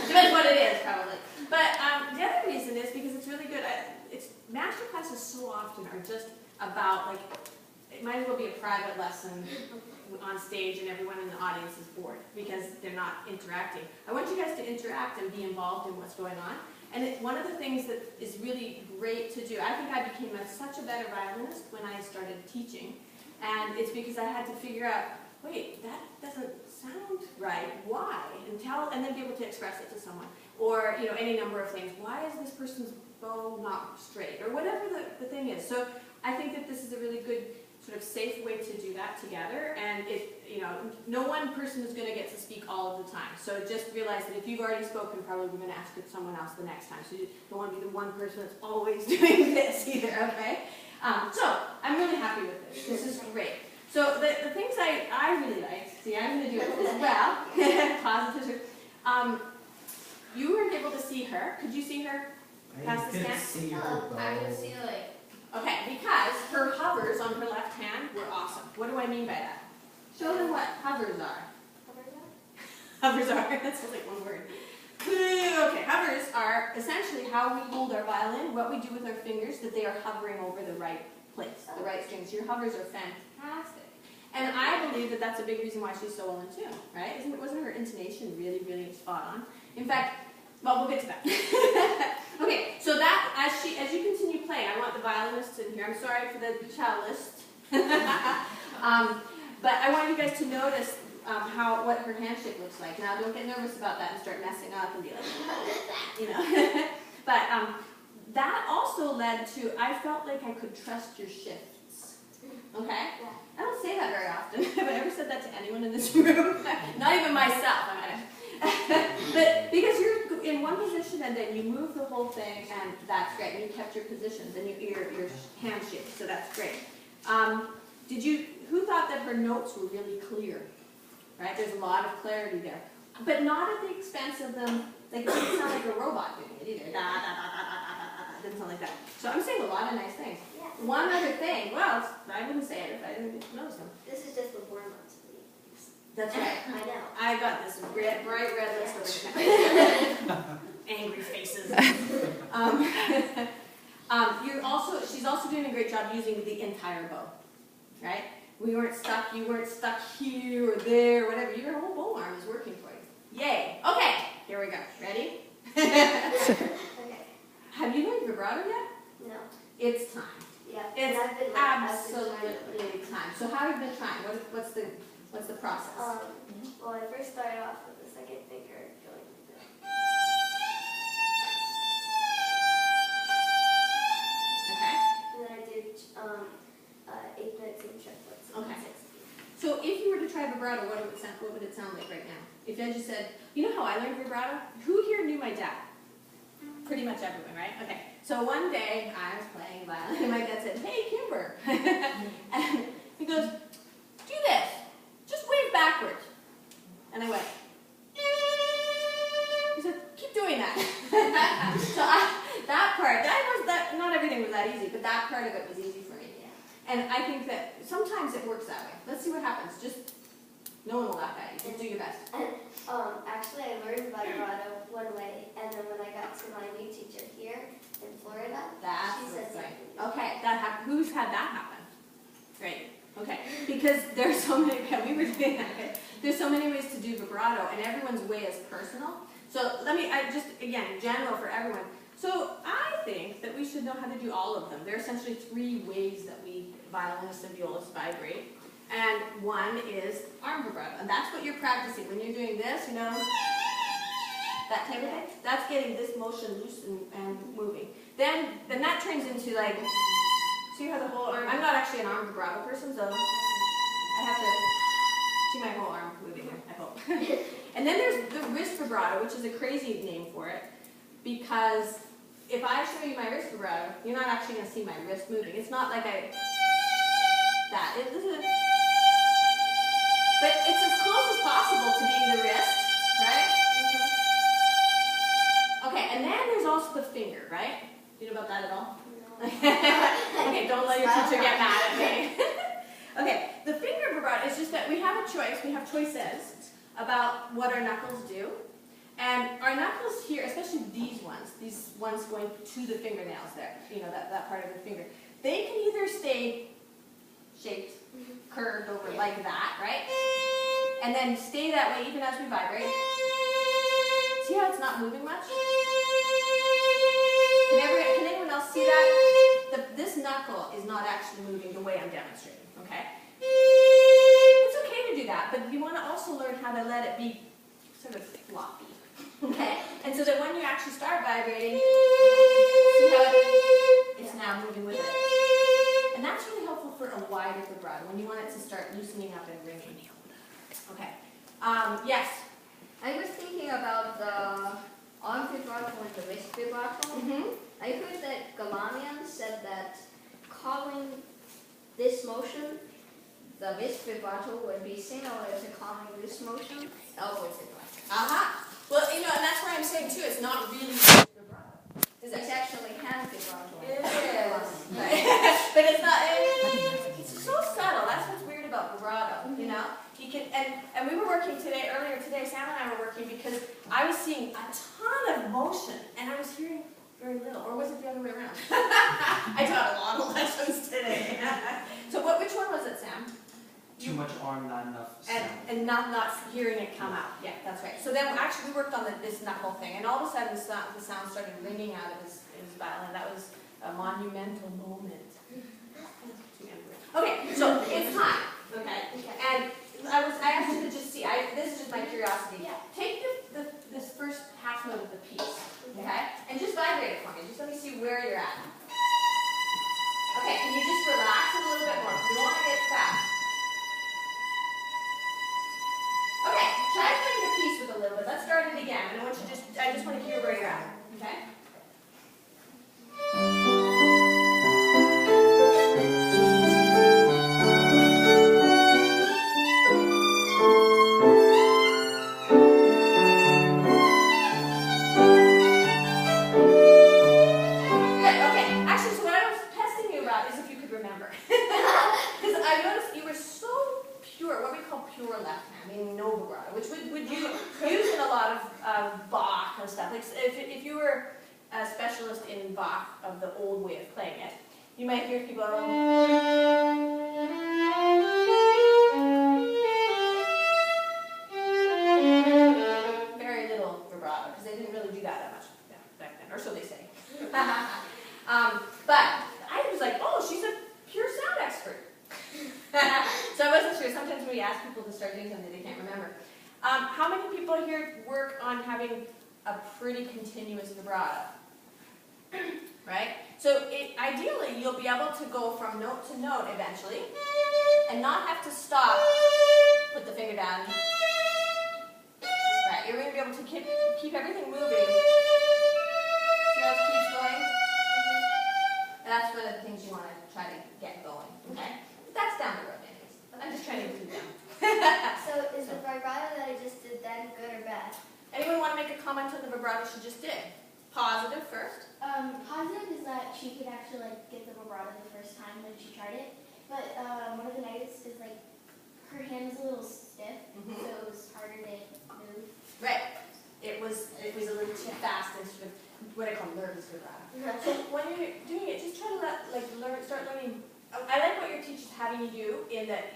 Depends what it is, probably. But the other reason is because it's really good. Master classes so often are just about, like, it might as well be a private lesson on stage and everyone in the audience is bored because they're not interacting. I want you guys to interact and be involved in what's going on. And one of the things that is really great to do, I think I became such a better violinist when I started teaching. And it's because I had to figure out, wait, that doesn't sound right. Why? And then be able to express it to someone. Or, you know, any number of things. Why is this person's bow not straight? Or whatever the thing is. So I think that this is a really good sort of safe way to do that together. And no one person is going to get to speak all of the time. So just realize that if you've already spoken, probably we're going to ask someone else the next time. So you don't want to be the one person that's always doing this either, okay? So I'm really happy with this. This is great. So the things I really like, see, I'm going to do it as well. Positive. You weren't able to see her. Could you see her past the stand? I could see, like... Okay, because her hovers on her left hand were awesome. What do I mean by that? Show them what hovers are. Hovers are? That sounds like one word. Okay, hovers are essentially how we hold our violin, what we do with our fingers, that they are hovering over the right place, the right strings. Your hovers are fantastic. And I believe that that's a big reason why she's so well in tune, right? Wasn't her intonation really, really spot on? In fact, well, we'll get to that. Okay, so that, as you continue playing, I want the violinists in here. I'm sorry for the cellist. But I want you guys to notice what her handshake looks like. Now, don't get nervous about that and start messing up and be like, what is that? You know. But that also led to, I felt like I could trust your shifts. Okay? I don't say that very often. Have I ever said that to anyone in this room? Not even myself. But because you're in one position and then you move the whole thing, and that's great. And you kept your positions and your hand shakes, so that's great. Who thought that her notes were really clear? Right? There's a lot of clarity there. But not at the expense of them, like it didn't sound like a robot doing it either. Da, da, da, da, da, da, da. It didn't sound like that. So I'm saying a lot of nice things. Yeah. One other thing, well, I wouldn't say it if I didn't notice them. This is just the warm-ups. That's right. I know. I got this bright red list of angry faces. She's also doing a great job using the entire bow, right? You weren't stuck here or there, or whatever. Your whole bow arm is working for you. Yay. Okay, here we go. Ready? Okay. Have you learned vibrato yet? No. It's time. Yeah. It's absolutely time. So how have you been trying? What's the process? Well, I first started off with the second finger going like this. Okay. And then I did 8 notes in triplets. Okay. So if you were to try vibrato, what would it sound like right now? If I just said, you know how I learned vibrato? Who here knew my dad? Pretty much everyone, right? Okay. So one day I was playing violin and my dad said, hey, Kimber. And he goes, do this. Just wave backwards. And I went, he said, keep doing that. So that part, not everything was that easy, but that part of it was easy for me. Yeah. And I think that sometimes it works that way. Let's see what happens. Just, no one will laugh at you. Just do your best. Actually, I learned vibrato one way, and then when I got to my new teacher here in Florida, she said something. Okay, who's had that happen? Great. Okay, because there's so many, we were doing that, okay? There's so many ways to do vibrato, and everyone's way is personal. So again, general for everyone. So I think that we should know how to do all of them. There are essentially 3 ways that we violinists and violists vibrate. And one is arm vibrato, and that's what you're practicing. When you're doing this, you know, that type of thing, that's getting this motion loose and moving. Then that turns into like, see how the whole arm, I'm not actually an arm vibrato person, so I have to see my whole arm moving here, I hope. And then there's the wrist vibrato, which is a crazy name for it, because if I show you my wrist vibrato, you're not actually going to see my wrist moving. It's not like but it's as close as possible to being the wrist, right? Okay, and then there's also the finger, right? Do you know about that at all? No. Okay, don't let your teacher get mad at me. Okay, the finger vibrato is just that we have a choice, we have choices about what our knuckles do. And our knuckles notice here, especially these ones going to the fingernails there, you know, that part of the finger, they can either stay shaped, curved over like that, right? And then stay that way even as we vibrate. See how it's not moving much? Can anyone else see that? This knuckle is not actually moving the way I'm demonstrating, okay? It's okay to do that, but you want to also learn how to let it be sort of floppy, okay? And so that when you actually start vibrating, see how it's now moving with it. And that's really helpful for a wider vibrato, when you want it to start loosening up and ringing. Okay. Yes? I was thinking about the arm vibrato and the wrist vibrato. I heard that Galamian said that calling this motion the wrist vibrato would be similar to calling this motion elbow vibrato. Aha. Well, you know, and that's where I'm saying too, it's not really vibrato. It's actually hand vibrato. It is. Right. But it's not, it's so subtle. That's what's weird about vibrato, you know? You can, and we were working earlier today, Sam and I were working because I was seeing a ton of motion and I was hearing very little. Or was it the other way around? I taught a lot of lessons today. So which one was it, Sam? Too much arm, not enough sound. And not hearing it come out. Yeah, that's right. So then actually we worked on this knuckle thing, and all of a sudden the sound started ringing out of his violin. That was a monumental moment. Okay, so it's time. Okay, and I asked you to just see. This is just my curiosity. Yeah. Take this first half note of the piece, okay, and just vibrate it for me. Just let me see where you're at. Okay, can you just relax it a little bit more? You don't want to get fast. Okay, try playing the piece with a little bit. Let's start it again. And I just want to hear where you're at. Okay? Good, okay. Actually, so what I was testing you about is if you could remember. Because I noticed you were so pure, what we call pure left hand, meaning no vibrato, which would you use in a lot of Bach and stuff. Like if you were a specialist in Bach of the old way of playing it, you might hear people go, very little vibrato, because they didn't really do that much back then, or so they say. But I was like, oh, she's a pure sound expert. So I wasn't sure. Sometimes when we ask people to start doing something, they can't remember. How many people here work on having a pretty continuous vibrato? Right? So ideally, you'll be able to go from note to note eventually, and not have to stop, put the finger down. Right, you're going to be able to keep everything moving. See how it keeps going? That's one of the things you want to try to get going. Okay? But that's down the road anyways. I'm just trying to do them. So is the vibrato that I just did then good or bad? Anyone want to make a comment on the vibrato she just did? Positive first. Positive is that she could actually get the vibrato the first time when she tried it. But one of the negatives is her hand was a little stiff, so it was harder to move. Right. It was a little too fast and sort of what I call nervous vibrato. So when you're doing it, just try to start learning. I like what your teacher's having you do in that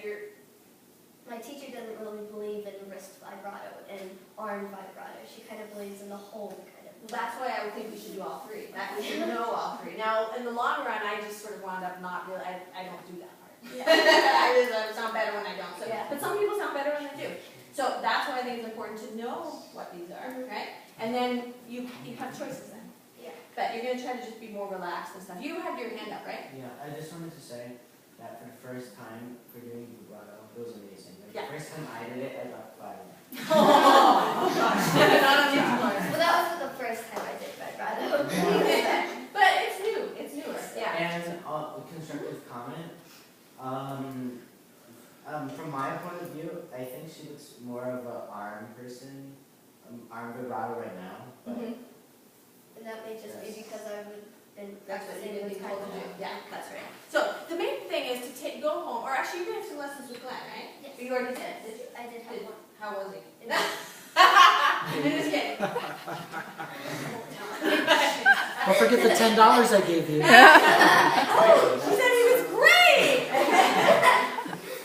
My teacher doesn't really believe in wrist vibrato and arm vibrato. She kind of believes in the whole kind of. That's why I would think we should do all three. That we should know all three. Now, in the long run, I just sort of wound up not really. I don't do that part. Yeah. I sound better when I don't. So, Yeah. But some people sound better when they do. So that's why I think it's important to know what these are, right? And then you have choices then. Yeah. But you're going to try to just be more relaxed and stuff. You had your hand up, right? Yeah, I just wanted to say that for the first time for doing vibrato, it was amazing. Like, Yeah. the first time I did it, I got 5. Oh gosh. Not on these floors. Well, that wasn't the first time I did vibrato. But it's new. It's newer. Yeah. And a constructive comment. From my point of view, I think she looks more of an arm person, arm vibrato right now. But And that may just be because I've been That's what you've practicing been with told to do. time. Yeah, that's right. So the main thing is to go home, or actually you're going to have some lessons with Glenn, right? Yes. You already did. Did you? I did have one. How was he? No. I'm just kidding. Don't forget the $10 I gave you. Oh, she said he was great.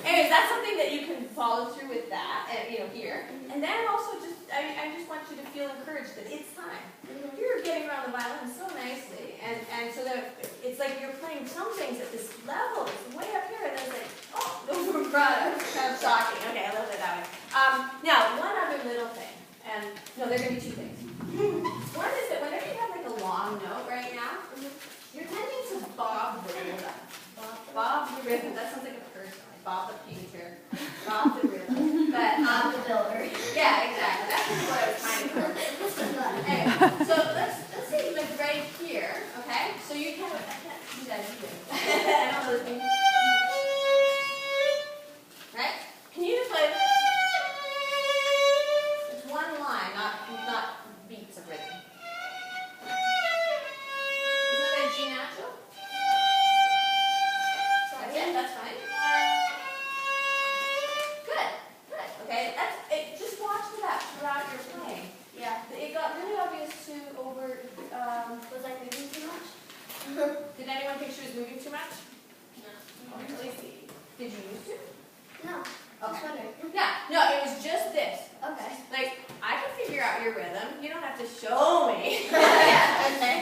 Anyways, that's something that you can follow through with that, here. And then also I just want you to feel encouraged that it's time. You're getting around the violin so nicely, and so that it's like you're playing some things at this level, it's way up here, and then it's like, oh, those were brought. It's kind of shocking. Okay, I love it that way. Now, one other little thing, and no, there are going to be two things. One is that whenever you have like a long note right now, you're tending to bob the rhythm. Bob the rhythm. That sounds like a person. Like Bob the painter. Bob the rhythm. But The builder. yeah, exactly. That's what I was trying to do. Anyway, so let's say like right here, okay? So you kind of, I can't do that either. I don't know this thing. Right? Can you just play? It's one line, not beats of rhythm. Isn't that a G natural? That's it, that's fine. Good, good. Okay, that's it. Just watch for that throughout your playing. Yeah. It got really obvious too over. Was I moving too much? Did anyone think she was moving too much? No. Oh, really? Did you used to? No. Okay. Wondering. Yeah. No, it was just this. Okay. Like, I can figure out your rhythm. You don't have to show me. Okay.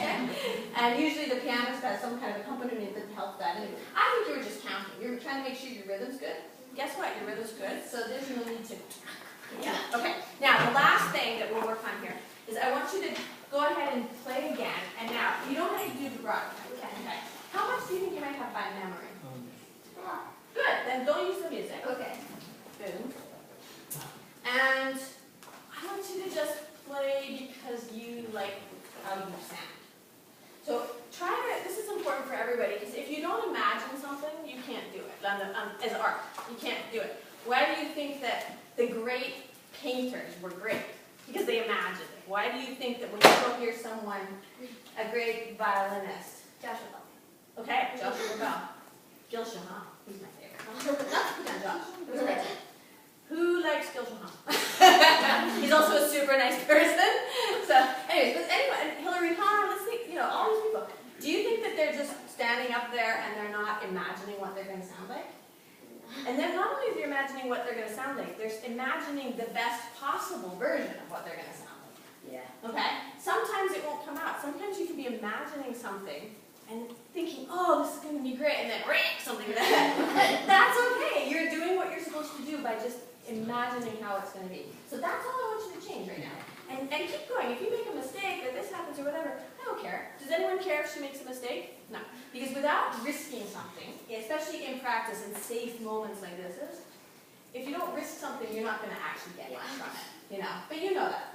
And usually the pianist has some kind of accompaniment that helps that. And I think you were just counting. You were trying to make sure your rhythm's good. Guess what? Your rhythm's good. So there's no need to. Yeah. Okay. Now, the last thing that we'll work on here is I want you to go ahead and play again. And now, you don't have to do vibrato. Okay. How much do you think you might have by memory? Good. Then don't use the music. Okay. Boom. And I want you to just play because you like how you sound. So try to, this is important for everybody, because if you don't imagine something, you can't do it. As art, you can't do it. Why do you think that the great painters were great? Because they imagined it. Why do you think that when you go hear someone, a great violinist? Joshua Bell. Okay, Joshua Bell. Gil Shahan, he's my favorite. Not Josh. It was great. Who likes Gil Shahan? He's also a super nice person. So, anyways, but anyway, and Hillary Hahn, let's think, all these people. Do you think that they're just standing up there and they're not imagining what they're going to sound like? And then not only are they imagining what they're going to sound like, they're imagining the best possible version of what they're going to sound like. Yeah. Okay? Sometimes it won't come out. Sometimes you can be imagining something and thinking, oh, this is going to be great, and then something like that. That's okay. You're doing what you're supposed to do by just imagining how it's going to be. So that's all I want you to change right now. And keep going. If you make a mistake or this happens or whatever, I don't care. Does anyone care if she makes a mistake? No. Because without risking something, especially in practice in safe moments like this is, if you don't risk something, you're not going to actually get much from it. But you know that.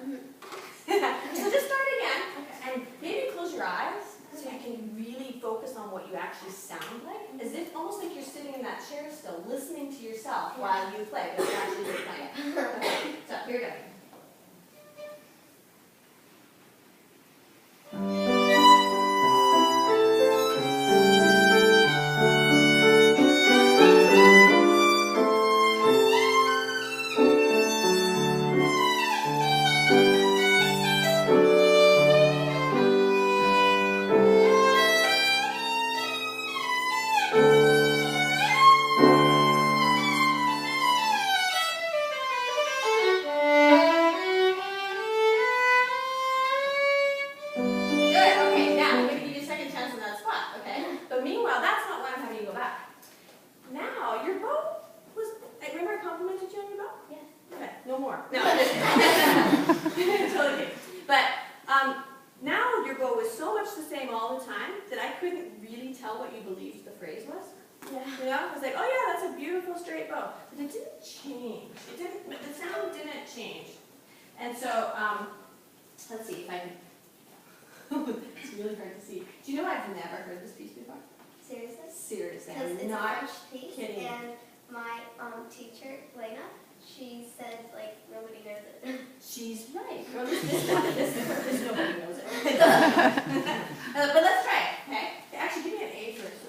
So just start again, and maybe close your eyes so you can really focus on what you actually sound like, as if almost like you're sitting in that chair still, listening to yourself while you play, but you're actually just playing. Okay. So here we go. And so, let's see if I can, it's really hard to see. Do you know I've never heard this piece before? Seriously? Seriously, Because I'm it's not a French piece, kidding. and my teacher, Lena, she said, like, nobody knows it. She's right. Or at least this nobody knows it. It doesn't. But let's try it, okay? Actually, give me an A first.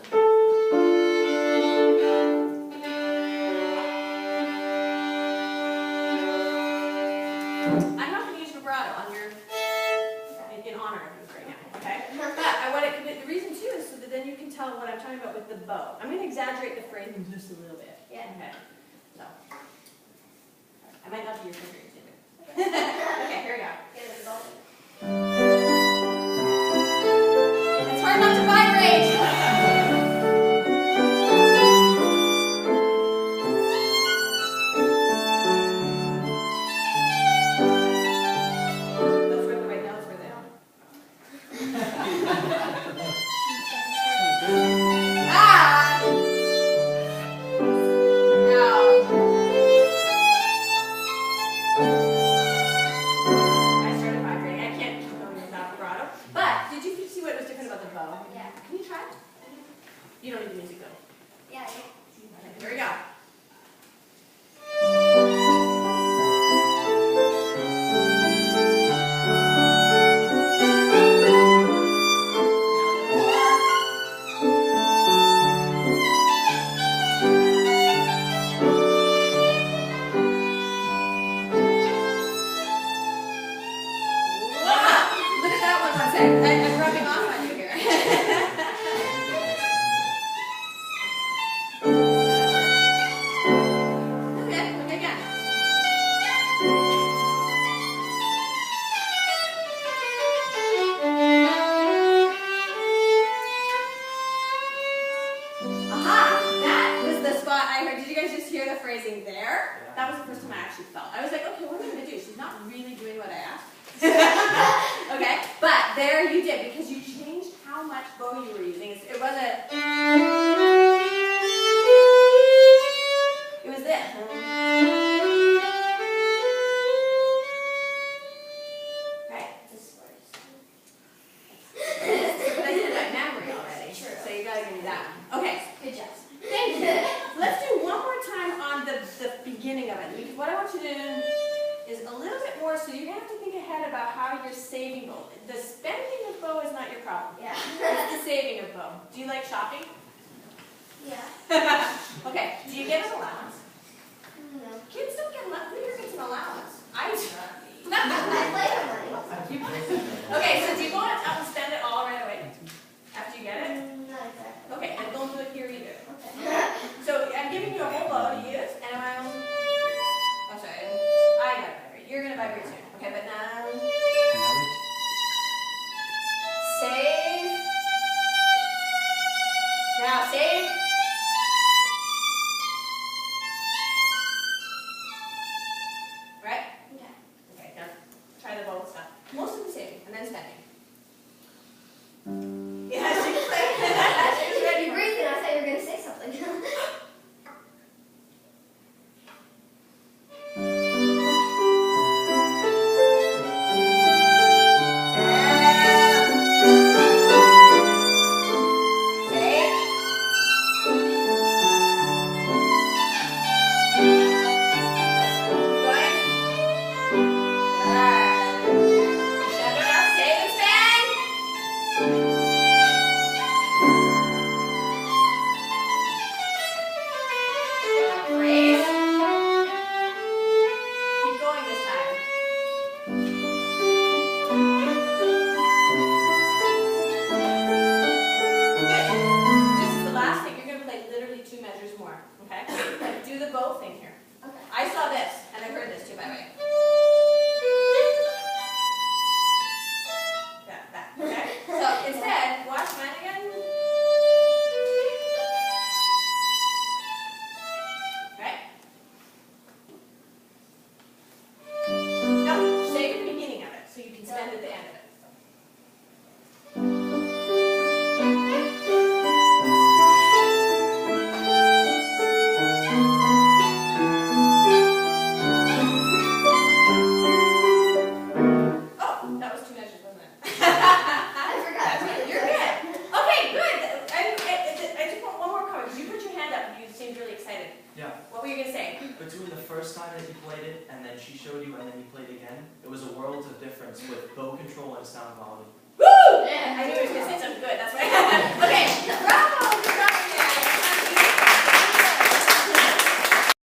I'm not going to use vibrato on your... honor of you right now, okay? But I want to, the reason too is so that then you can tell what I'm talking about with the bow. I'm going to exaggerate the phrasing just a little bit. Yeah. Okay. So, I might not be your fingers either. Okay, here we go. Get it going. It's hard not to vibrate. Those were the right notes, were they? Ah! I started vibrating. I can't keep going without vibrato. But did you see what was different about the bow? Yeah. Can you try it? You don't need the music though. Yeah. Okay, here we go. Wow! Look at that one sec. I'm rubbing off on you here. Okay, look again. Aha! That was the spot I heard. Did you guys just hear the phrasing there? That was the first time I actually felt. I was like, okay, what am I going to do? She's not really doing what I asked. Okay, but there you did because you changed how much bow you were using. It wasn't. It was this. Right? This works. But I did it by memory already. True. So you gotta give me that one. Okay. Good job. Thank you. Let's do one more time on the beginning of it. Because what I want you to do is a little bit more, so you're going to have to think ahead about how you're saving bow. The spending of bow is not your problem. Yeah. It's the saving of bow. Do you like shopping? Yeah. Okay. Do you get an allowance? No. Kids don't get allowance. Who here gets an allowance? I do. I play the money. Okay, so do you go out and spend it all right away? After you get it? Not exactly. Okay, and don't do it here either. Okay. So I'm giving you a whole bow to use, and oh sorry, I gotta vibrate. You're gonna vibrate soon. Okay, but now save. Now save. Right? Okay. Okay, now try the bow stuff. Most of the saving, and then spending. Yeah, she can play. I was ready to breathe and I thought you were going to say something. between the first time that you played it and then she showed you and then you played again, it was a world of difference with bow control and sound quality. Woo! Yeah, I knew he was going to say something good. That's why. Okay, bravo! Good job.